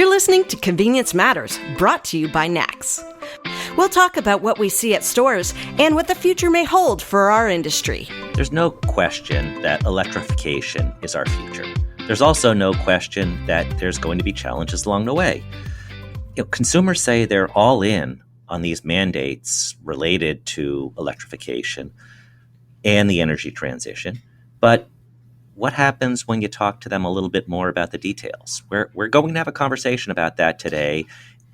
You're listening to Convenience Matters, brought to you by NACS. We'll talk about what we see at stores and what the future may hold for our industry. There's no question that electrification is our future. There's also no question that there's going to be challenges along the way. Consumers say they're all in on these mandates related to electrification and the energy transition. But what happens when you talk to them a little bit more about the details? We're going to have a conversation about that today,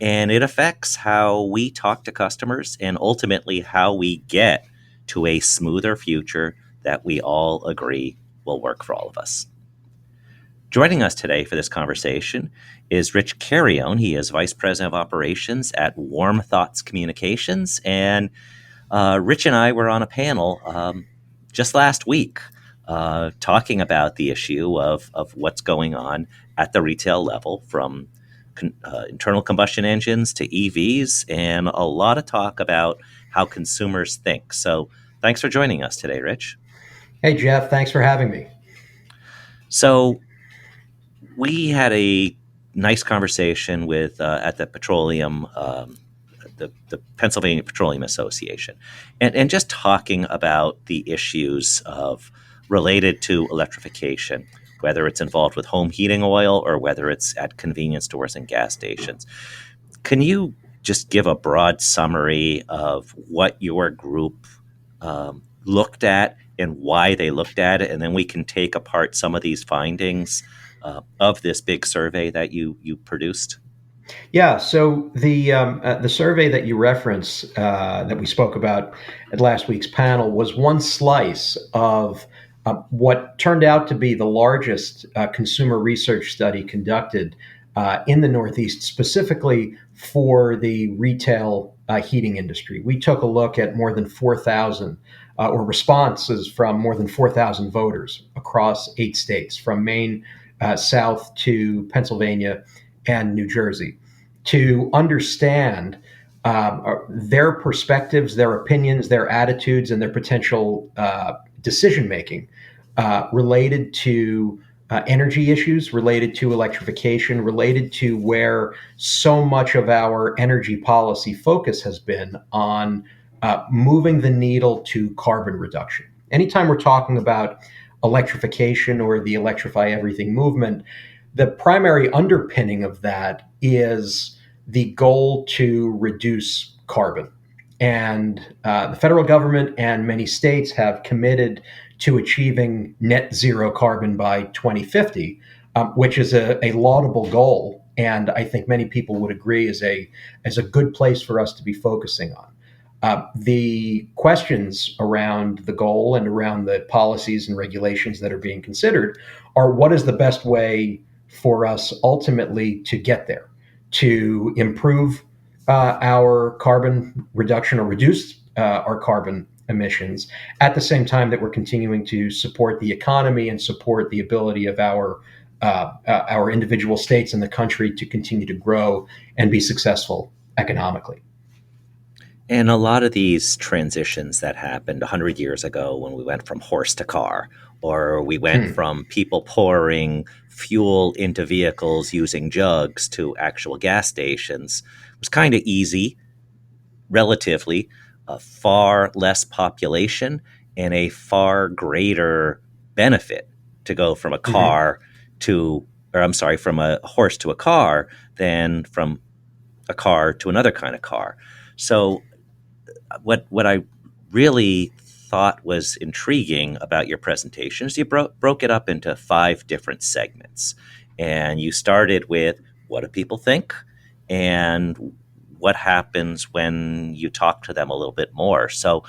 and it affects how we talk to customers and ultimately how we get to a smoother future that we all agree will work for all of us. Joining us today for this conversation is Rich Carrione. He is Vice President of Operations at Warm Thoughts Communications. And Rich and I were on a panel just last week talking about the issue of what's going on at the retail level, from internal combustion engines to EVs, and a lot of talk about how consumers think. So thanks for joining us today, Rich. Hey, Jeff. Thanks for having me. So we had a nice conversation with at the petroleum, the Pennsylvania Petroleum Association, and just talking about the issues of related to electrification, whether it's involved with home heating oil or whether it's at convenience stores and gas stations. Can you just give a broad summary of what your group looked at and why they looked at it, and then we can take apart some of these findings of this big survey that you produced? Yeah, so the survey that you reference that we spoke about at last week's panel was one slice of what turned out to be the largest consumer research study conducted in the Northeast, specifically for the retail heating industry. We took a look at more than 4,000 or responses from more than 4,000 voters across 8 states, from Maine south to Pennsylvania and New Jersey, to understand their perspectives, their opinions, their attitudes, and their potential decision-making related to energy issues, related to electrification, related to where so much of our energy policy focus has been on moving the needle to carbon reduction. Anytime we're talking about electrification or the Electrify Everything movement, the primary underpinning of that is the goal to reduce carbon. And the federal government and many states have committed to achieving net zero carbon by 2050, which is a laudable goal. And I think many people would agree is a good place for us to be focusing on. The questions around the goal and around the policies and regulations that are being considered are: what is the best way for us ultimately to get there, to improve our carbon reduction or reduce our carbon emissions, at the same time that we're continuing to support the economy and support the ability of our individual states and the country to continue to grow and be successful economically. And a lot of these transitions that happened 100 years ago, when we went from horse to car, or we went from people pouring fuel into vehicles using jugs to actual gas stations, was kind of easy, relatively, far less population and a far greater benefit to go from a car from a horse to a car than from a car to another kind of car. So what I really thought was intriguing about your presentation is you broke it up into 5 different segments. And you started with, what do people think? And what happens when you talk to them a little bit more? So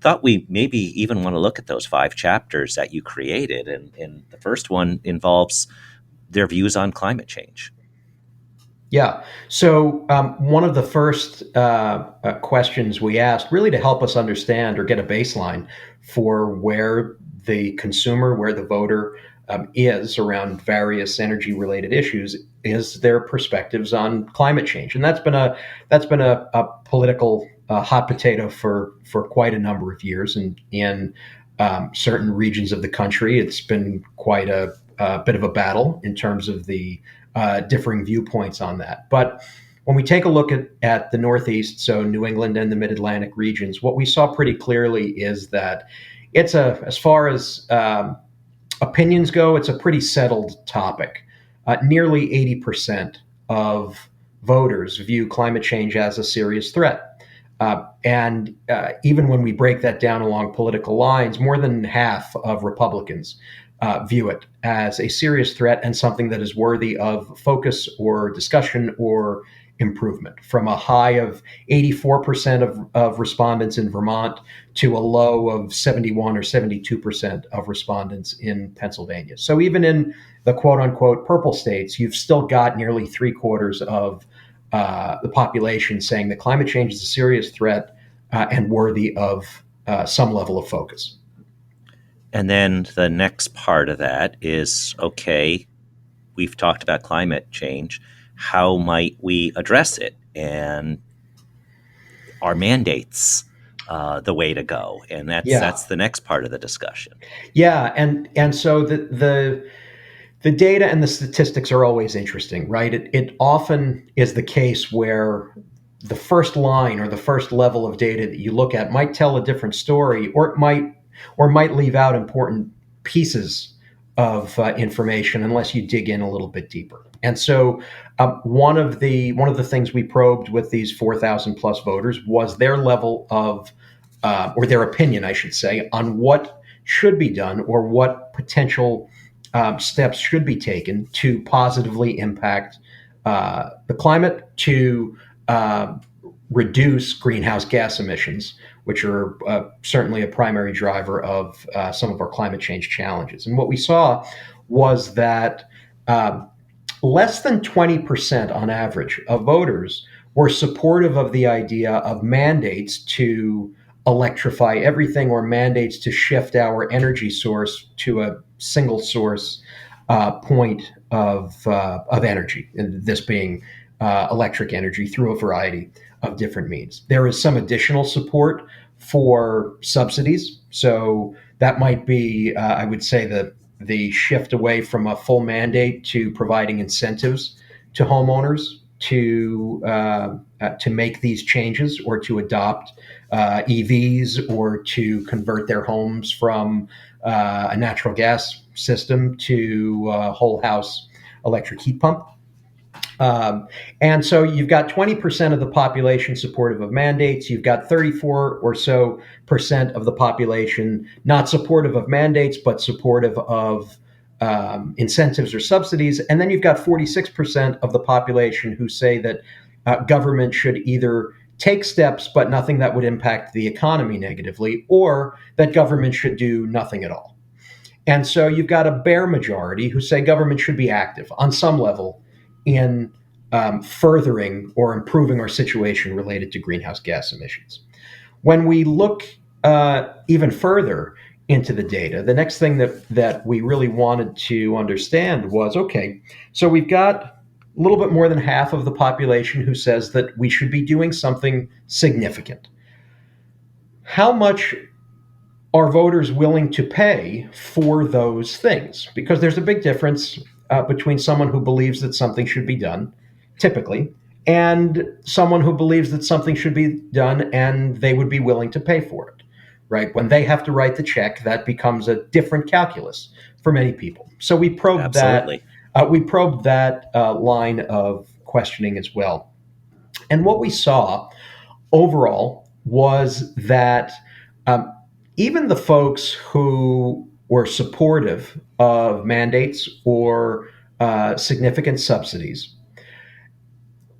thought we maybe even want to look at those 5 chapters that you created. And the first one involves their views on climate change. Yeah. So one of the first questions we asked, really to help us understand or get a baseline for where the consumer, where the voter is around various energy-related issues, is their perspectives on climate change, and that's been a political hot potato for quite a number of years, and in certain regions of the country, it's been quite a bit of a battle in terms of the differing viewpoints on that. But when we take a look at the Northeast, so New England and the Mid-Atlantic regions, what we saw pretty clearly is that as far as opinions go, it's a pretty settled topic. Nearly 80% of voters view climate change as a serious threat. And even when we break that down along political lines, more than half of Republicans view it as a serious threat and something that is worthy of focus or discussion or improvement, from a high of 84% of respondents in Vermont to a low of 71 or 72% of respondents in Pennsylvania. So even in the quote unquote purple states, you've still got nearly 3/4 of the population saying that climate change is a serious threat and worthy of some level of focus. And then the next part of that is, okay, we've talked about climate change. How might we address it? And are mandates the way to go? And that's the next part of the discussion. Yeah, and so the data and the statistics are always interesting, right? It often is the case where the first line or the first level of data that you look at might tell a different story, or it might leave out important pieces of information unless you dig in a little bit deeper. And so one of the things we probed with these 4,000 plus voters was their level of, or their opinion, I should say, on what should be done or what potential steps should be taken to positively impact the climate, to reduce greenhouse gas emissions, which are certainly a primary driver of some of our climate change challenges. And what we saw was that less than 20% on average of voters were supportive of the idea of mandates to electrify everything or mandates to shift our energy source to a single source point of energy, and this being electric energy through a variety of different means. There is some additional support for subsidies. So that might be, I would say, the shift away from a full mandate to providing incentives to homeowners to make these changes or to adopt EVs or to convert their homes from a natural gas system to a whole house electric heat pump. And so you've got 20% of the population supportive of mandates. You've got 34 or so percent of the population not supportive of mandates, but supportive of incentives or subsidies. And then you've got 46% of the population who say that government should either take steps, but nothing that would impact the economy negatively, or that government should do nothing at all. And so you've got a bare majority who say government should be active on some level in furthering or improving our situation related to greenhouse gas emissions. When we look even further into the data, the next thing that we really wanted to understand was, okay, so we've got a little bit more than half of the population who says that we should be doing something significant. How much are voters willing to pay for those things? Because there's a big difference between someone who believes that something should be done, typically, and someone who believes that something should be done and they would be willing to pay for it, right? When they have to write the check, that becomes a different calculus for many people. So we probed Absolutely. that line of questioning as well. And what we saw overall was that even the folks who were supportive of mandates or significant subsidies,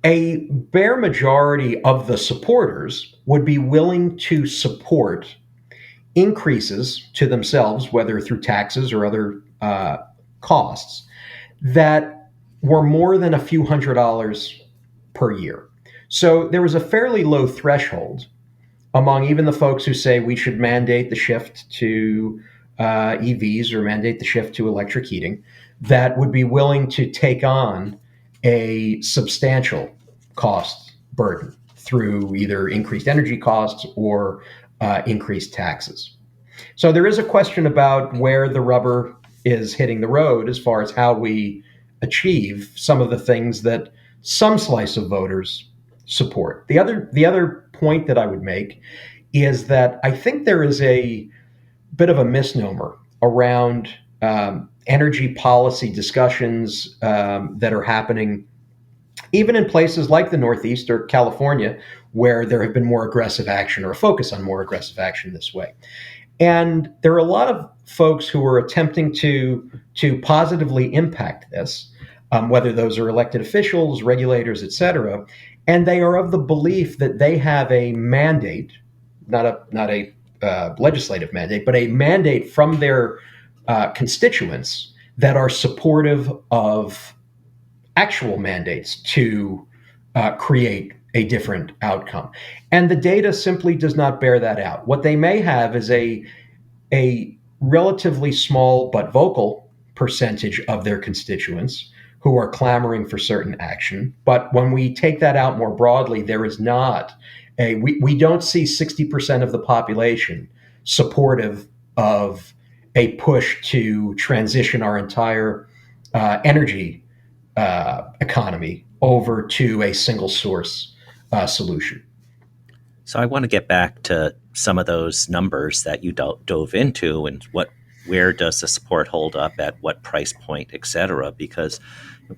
a bare majority of the supporters would be willing to support increases to themselves, whether through taxes or other costs, that were more than a few $100s per year. So there was a fairly low threshold among even the folks who say we should mandate the shift to EVs or mandate the shift to electric heating, that would be willing to take on a substantial cost burden through either increased energy costs or increased taxes. So there is a question about where the rubber is hitting the road as far as how we achieve some of the things that some slice of voters support. The other point that I would make is that I think there is a bit of a misnomer around energy policy discussions that are happening even in places like the Northeast or California, where there have been more aggressive action or a focus on more aggressive action this way. And there are a lot of folks who are attempting to positively impact this, whether those are elected officials, regulators, et cetera. And they are of the belief that they have a mandate, not a legislative mandate, but a mandate from their constituents that are supportive of actual mandates to create a different outcome. And the data simply does not bear that out. What they may have is a relatively small but vocal percentage of their constituents who are clamoring for certain action. But when we take that out more broadly, there is not we don't see 60% of the population supportive of a push to transition our entire energy economy over to a single source solution. So I want to get back to some of those numbers that you dove into, and where does the support hold up at what price point, et cetera, because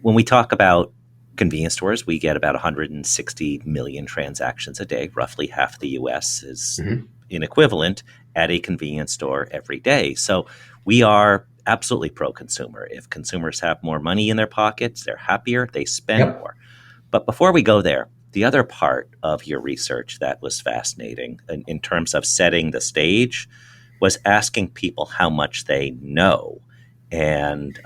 when we talk about convenience stores, we get about 160 million transactions a day. Roughly half the U.S. is in equivalent at a convenience store every day. So we are absolutely pro-consumer. If consumers have more money in their pockets, they're happier, they spend more. But before we go there, the other part of your research that was fascinating in terms of setting the stage was asking people how much they know. And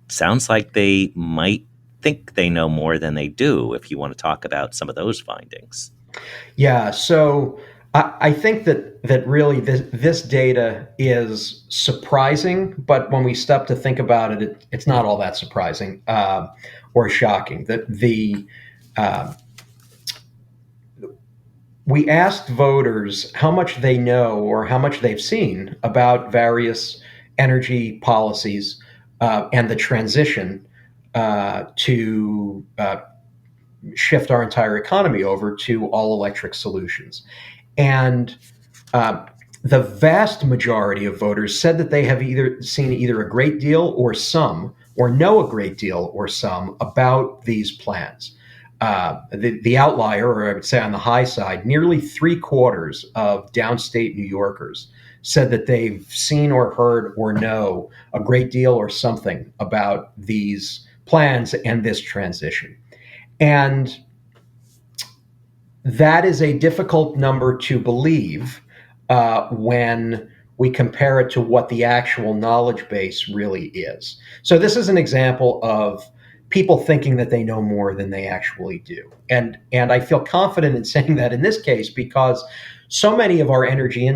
sounds like they might think they know more than they do, if you want to talk about some of those findings. Yeah, so I think that really this data is surprising, but when we stop to think about it, it's not all that surprising or shocking. That we asked voters how much they know or how much they've seen about various energy policies and the transition to shift our entire economy over to all electric solutions. And the vast majority of voters said that they have seen a great deal or some, or know a great deal or some about these plans. The outlier, or I would say on the high side, nearly 3/4 of downstate New Yorkers said that they've seen or heard or know a great deal or something about these plans and this transition. And that is a difficult number to believe when we compare it to what the actual knowledge base really is. So this is an example of people thinking that they know more than they actually do. And I feel confident in saying that in this case because so many of our energy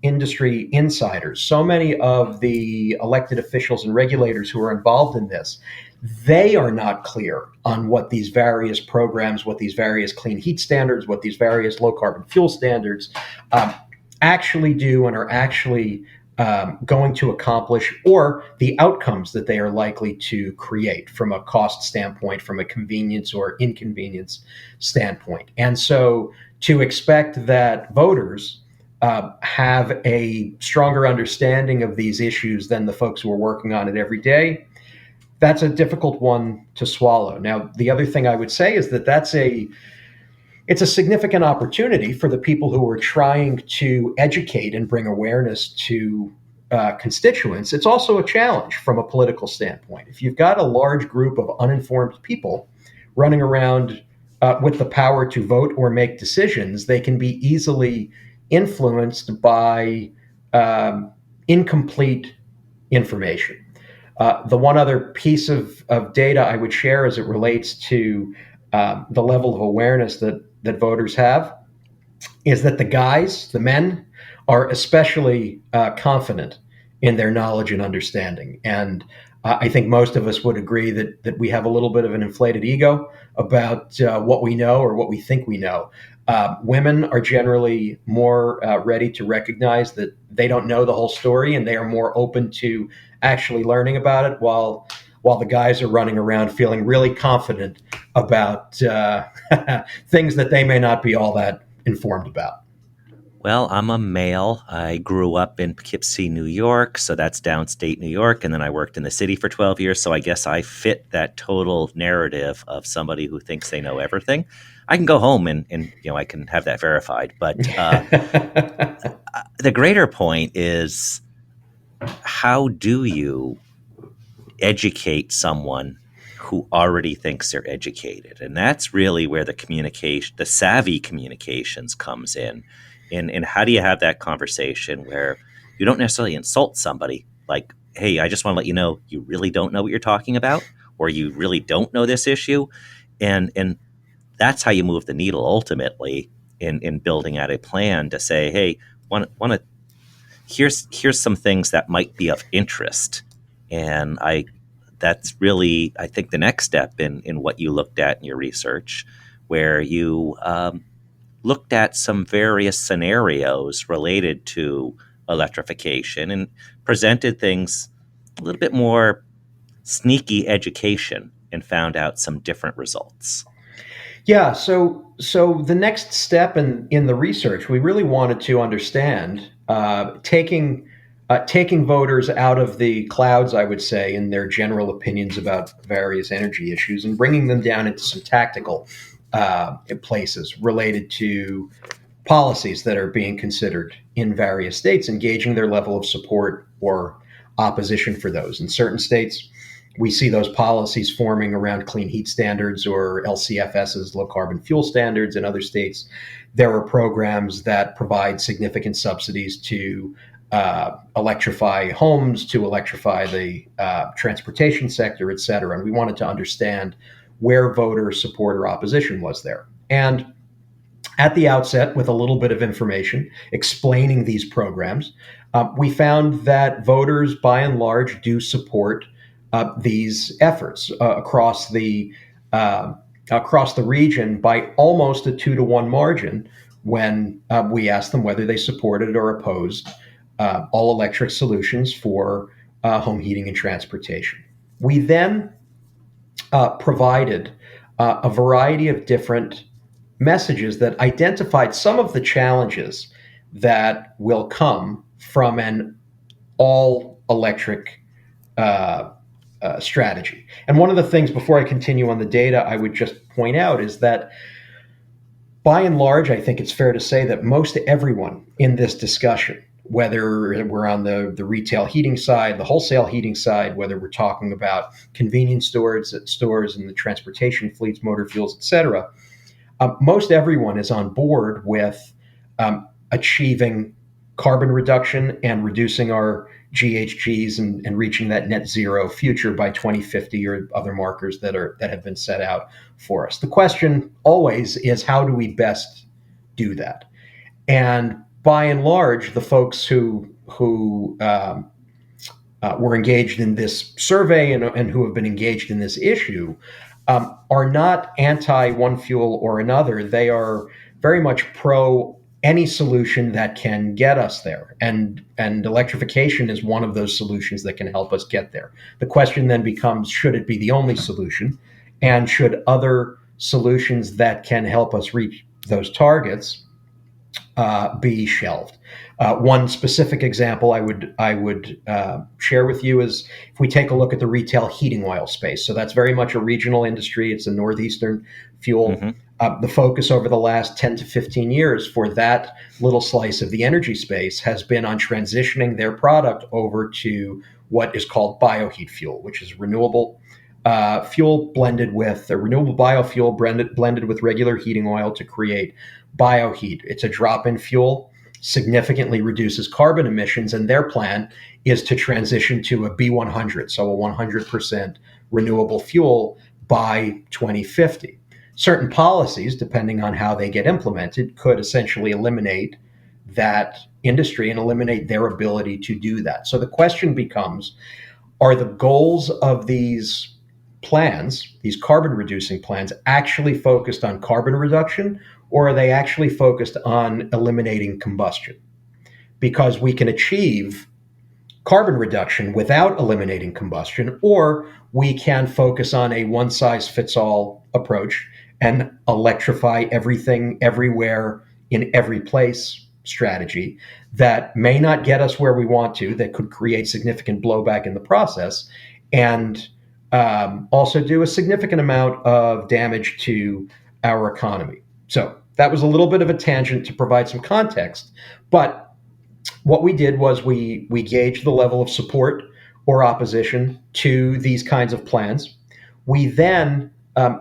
industry insiders, so many of the elected officials and regulators who are involved in this, they are not clear on what these various programs, what these various clean heat standards, what these various low carbon fuel standards actually do and are actually going to accomplish, or the outcomes that they are likely to create from a cost standpoint, from a convenience or inconvenience standpoint. And so to expect that voters have a stronger understanding of these issues than the folks who are working on it every day, that's a difficult one to swallow. Now, the other thing I would say is that it's a significant opportunity for the people who are trying to educate and bring awareness to constituents. It's also a challenge from a political standpoint. If you've got a large group of uninformed people running around with the power to vote or make decisions, they can be easily influenced by incomplete information. The one other piece of data I would share as it relates to the level of awareness that voters have is that the men, are especially confident in their knowledge and understanding. And I think most of us would agree that we have a little bit of an inflated ego about what we know or what we think we know. Women are generally more ready to recognize that they don't know the whole story, and they are more open to actually learning about it, while the guys are running around feeling really confident about things that they may not be all that informed about. Well, I'm a male. I grew up in Poughkeepsie, New York, so that's downstate New York, and then I worked in the city for 12 years, so I guess I fit that total narrative of somebody who thinks they know everything. I can go home and I can have that verified, but the greater point is, how do you educate someone who already thinks they're educated? And that's really where the savvy communications comes in. And how do you have that conversation where you don't necessarily insult somebody, like, hey, I just want to let you know you really don't know what you're talking about, or you really don't know this issue. And that's how you move the needle ultimately in building out a plan to say, hey, want to here's some things that might be of interest. And that's really, I think, the next step in what you looked at in your research, where you looked at some various scenarios related to electrification and presented things a little bit more sneaky education and found out some different results. Yeah, so the next step in the research, we really wanted to understand taking voters out of the clouds, I would say, in their general opinions about various energy issues, and bringing them down into some tactical places related to policies that are being considered in various states, engaging their level of support or opposition for those. In certain states, we see those policies forming around clean heat standards or LCFS's, low carbon fuel standards. In other states, there are programs that provide significant subsidies to electrify homes, to electrify the transportation sector, et cetera. And we wanted to understand where voter support or opposition was there. And at the outset, with a little bit of information explaining these programs, we found that voters, by and large, do support these efforts across the region by almost a 2-to-1 margin when we asked them whether they supported or opposed all electric solutions for home heating and transportation. We then provided a variety of different messages that identified some of the challenges that will come from an all electric strategy. And one of the things, before I continue on the data, I would just point out is that by and large, I think it's fair to say that most everyone in this discussion, whether we're on the retail heating side, the wholesale heating side, whether we're talking about convenience stores and the transportation fleets, motor fuels, et cetera, most everyone is on board with achieving carbon reduction and reducing our GHGs and reaching that net zero future by 2050 or other markers that have been set out for us. The question always is, how do we best do that? And by and large, the folks who were engaged in this survey and who have been engaged in this issue are not anti one fuel or another. They are very much pro any solution that can get us there. And electrification is one of those solutions that can help us get there. The question then becomes, should it be the only solution? And should other solutions that can help us reach those targets be shelved? One specific example I would share with you is if we take a look at the retail heating oil space. So that's very much a regional industry. It's a northeastern fuel. Mm-hmm. The focus over the last 10 to 15 years for that little slice of the energy space has been on transitioning their product over to what is called bioheat fuel, which is renewable fuel blended with a renewable biofuel blended with regular heating oil to create bioheat. It's a drop-in fuel, significantly reduces carbon emissions, and their plan is to transition to a B100, so a 100% renewable fuel by 2050. Certain policies, depending on how they get implemented, could essentially eliminate that industry and eliminate their ability to do that. So the question becomes, are the goals of these plans, these carbon reducing plans, actually focused on carbon reduction, or are they actually focused on eliminating combustion? Because we can achieve carbon reduction without eliminating combustion, or we can focus on a one-size-fits-all approach and electrify everything, everywhere, in every place strategy that may not get us where we want to, that could create significant blowback in the process, and also do a significant amount of damage to our economy. So that was a little bit of a tangent to provide some context, but what we did was we gauged the level of support or opposition to these kinds of plans. We then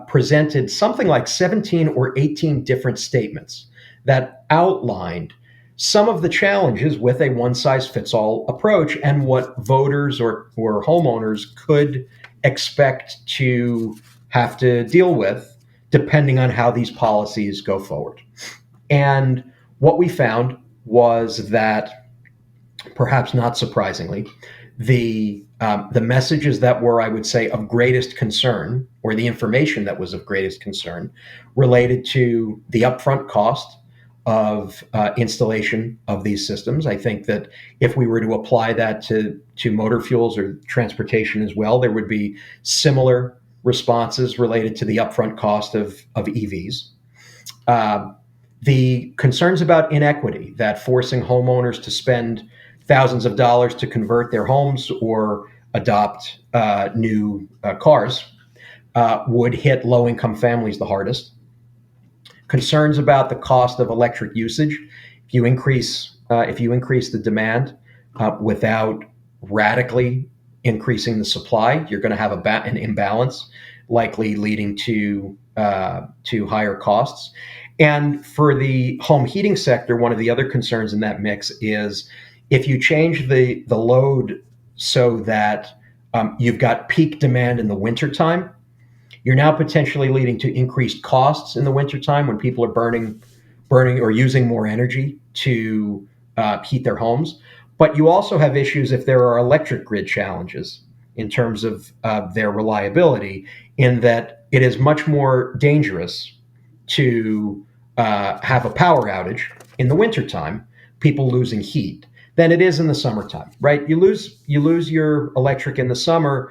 presented something like 17 or 18 different statements that outlined some of the challenges with a one-size-fits-all approach and what voters or homeowners could expect to have to deal with depending on how these policies go forward. And what we found was that, perhaps not surprisingly, the messages that were, I would say, of greatest concern, or the information that was of greatest concern, related to the upfront cost of installation of these systems. I think that if we were to apply that to motor fuels or transportation as well, there would be similar responses related to the upfront cost of EVs. The concerns about inequity, that forcing homeowners to spend thousands of dollars to convert their homes or adopt new cars, would hit low-income families the hardest. Concerns about the cost of electric usage. If you increase the demand without radically increasing the supply, you're going to have an imbalance, likely leading to higher costs. And for the home heating sector, one of the other concerns in that mix is if you change the load so that you've got peak demand in the wintertime, you're now potentially leading to increased costs in the wintertime when people are burning or using more energy to heat their homes. But you also have issues if there are electric grid challenges in terms of their reliability, in that it is much more dangerous to have a power outage in the wintertime, people losing heat, than it is in the summertime, right? You lose your electric in the summer.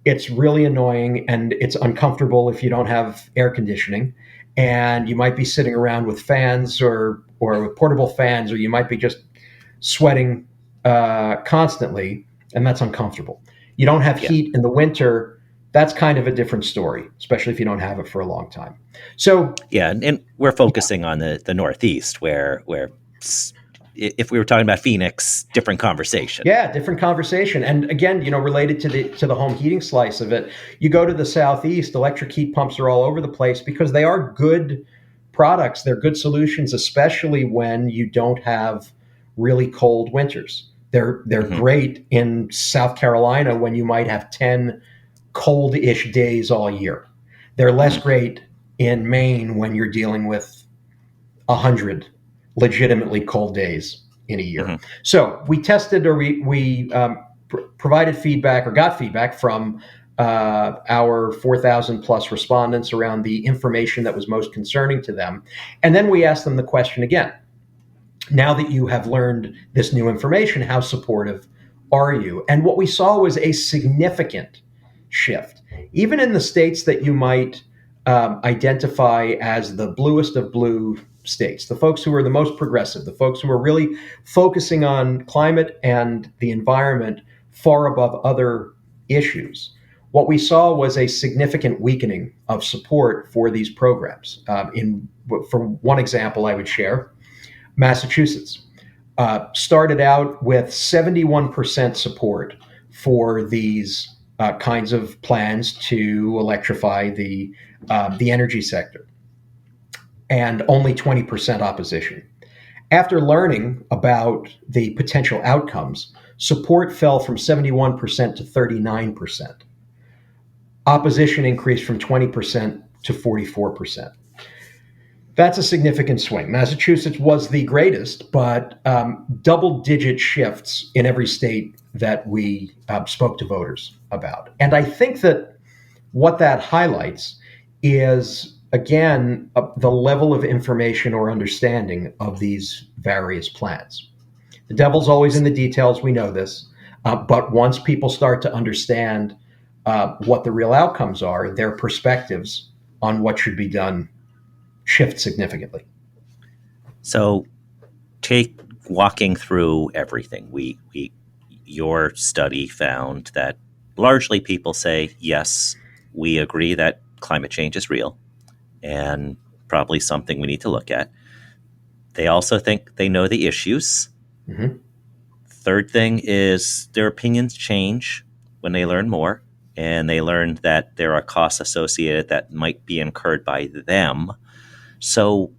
It's really annoying and it's uncomfortable if you don't have air conditioning, and you might be sitting around with fans or with portable fans, or you might be just sweating constantly, and that's uncomfortable. You don't have heat in the winter. That's kind of a different story, especially if you don't have it for a long time. So and we're focusing on the Northeast, where if we were talking about Phoenix, different conversation. Yeah, different conversation. And again, related to the home heating slice of it, you go to the Southeast, electric heat pumps are all over the place because they are good products. They're good solutions, especially when you don't have really cold winters. They're great in South Carolina when you might have 10 cold-ish days all year. They're less great in Maine when you're dealing with 100 legitimately cold days in a year. So we tested, or we provided feedback, or got feedback from our 4,000 plus respondents around the information that was most concerning to them. And then we asked them the question again: now that you have learned this new information, how supportive are you? And what we saw was a significant shift. Even in the states that you might identify as the bluest of blue states, the folks who are the most progressive, the folks who are really focusing on climate and the environment far above other issues, what we saw was a significant weakening of support for these programs. For one example I would share, Massachusetts started out with 71% support for these kinds of plans to electrify the energy sector, and only 20% opposition. After learning about the potential outcomes, support fell from 71% to 39%. Opposition increased from 20% to 44%. That's a significant swing. Massachusetts was the greatest, but double-digit shifts in every state that we spoke to voters about. And I think that what that highlights is again, the level of information or understanding of these various plans. The devil's always in the details. We know this. But once people start to understand what the real outcomes are, their perspectives on what should be done shift significantly. So take walking through everything. Your study found that largely people say, yes, we agree that climate change is real and probably something we need to look at. They also think they know the issues. Mm-hmm. Third thing is their opinions change when they learn more, and they learn that there are costs associated that might be incurred by them. So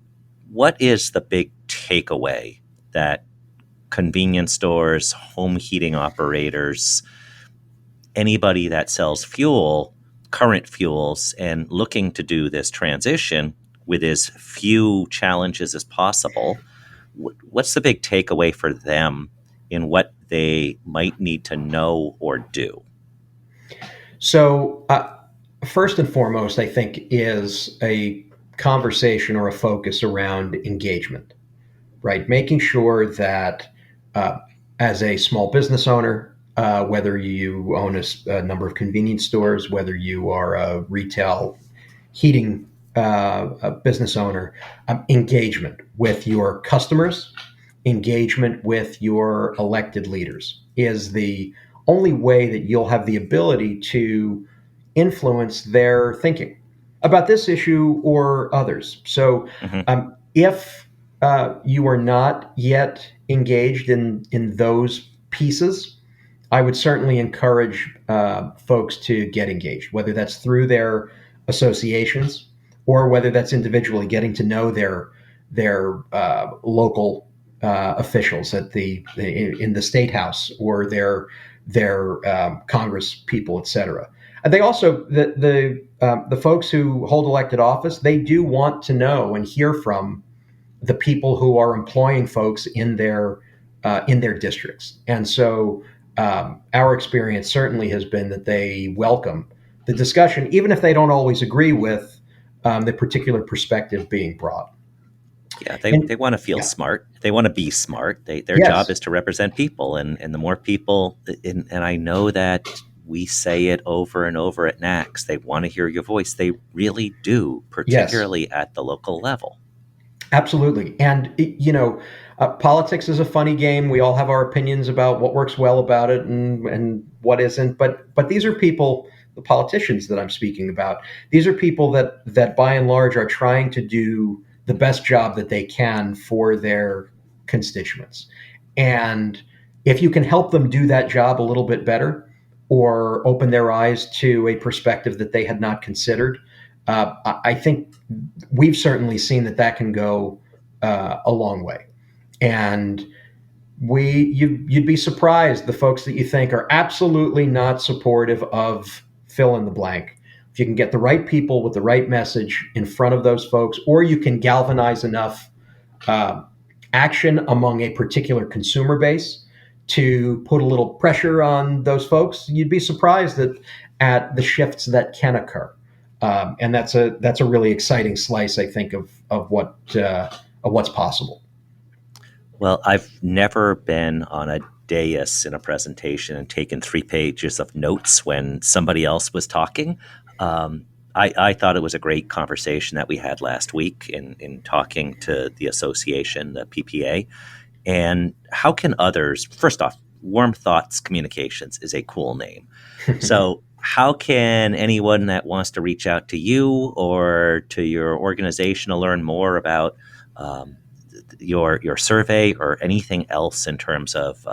what is the big takeaway that convenience stores, home heating operators, anybody that sells fuel, current fuels, and looking to do this transition with as few challenges as possible, what's the big takeaway for them in what they might need to know or do? So, first and foremost, I think is a conversation or a focus around engagement, right? Making sure that uh, as a small business owner, whether you own a number of convenience stores, whether you are a retail heating a business owner, engagement with your customers, engagement with your elected leaders is the only way that you'll have the ability to influence their thinking about this issue or others. So, Mm-hmm. if you are not yet engaged in those pieces, I would certainly encourage folks to get engaged, whether that's through their associations or whether that's individually getting to know their local officials at in the state house or their Congress people, et cetera. I think also the folks who hold elected office, they do want to know and hear from the people who are employing folks in their districts. And so our experience certainly has been that they welcome the discussion, even if they don't always agree with the particular perspective being brought. Yeah, And they want to feel yeah, smart. They want to be smart. Their job yes, is to represent people, and the more people, and I know that we say it over and over at NACS, they want to hear your voice. They really do, yes, particularly at the local level. absolutely. And politics is a funny game. We all have our opinions about what works well about it and what isn't. But these are people, the politicians that I'm speaking about. These are people that by and large are trying to do the best job that they can for their constituents. And if you can help them do that job a little bit better, or open their eyes to a perspective that they had not considered, I think we've certainly seen that can go a long way. And you'd be surprised the folks that you think are absolutely not supportive of fill in the blank. If you can get the right people with the right message in front of those folks, or you can galvanize enough uh, action among a particular consumer base to put a little pressure on those folks, you'd be surprised at the shifts that can occur. And that's a really exciting slice, I think, of what's possible. Well, I've never been on a dais in a presentation and taken 3 pages of notes when somebody else was talking. I thought it was a great conversation that we had last week in talking to the association, the PPA. And how can others, first off, Warm Thoughts Communications is a cool name. So, how can anyone that wants to reach out to you or to your organization to learn more about um, your survey or anything else in terms of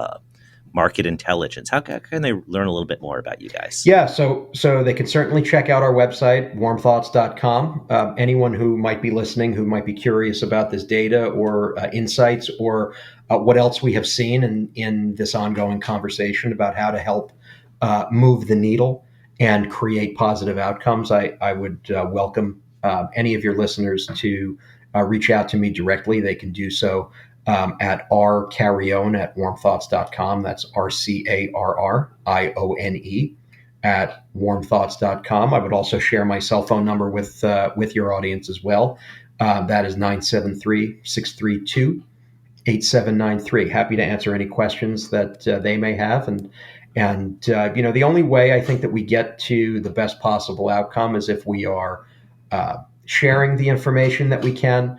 market intelligence? How can they learn a little bit more about you guys? Yeah, so they can certainly check out our website, warmthoughts.com. Anyone who might be listening, who might be curious about this data or insights or what else we have seen in this ongoing conversation about how to help move the needle and create positive outcomes, I would welcome any of your listeners to reach out to me directly. They can do so at rcarrione at warmthoughts.com. That's RCARRIONE warmthoughts.com. I would also share my cell phone number with your audience as well. That is 973-632-8793. Happy to answer any questions that they may have. And the only way I think that we get to the best possible outcome is if we are sharing the information that we can,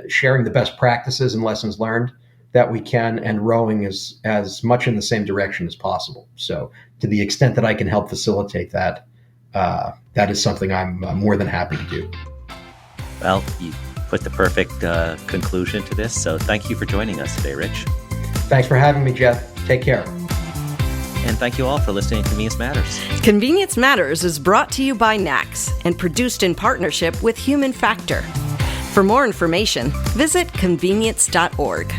sharing the best practices and lessons learned that we can, and rowing as much in the same direction as possible. So to the extent that I can help facilitate that, that is something I'm more than happy to do. Well, you put the perfect conclusion to this. So thank you for joining us today, Rich. Thanks for having me, Jeff. Take care. And thank you all for listening to Convenience Matters. Convenience Matters is brought to you by NACS and produced in partnership with Human Factor. For more information, visit convenience.org.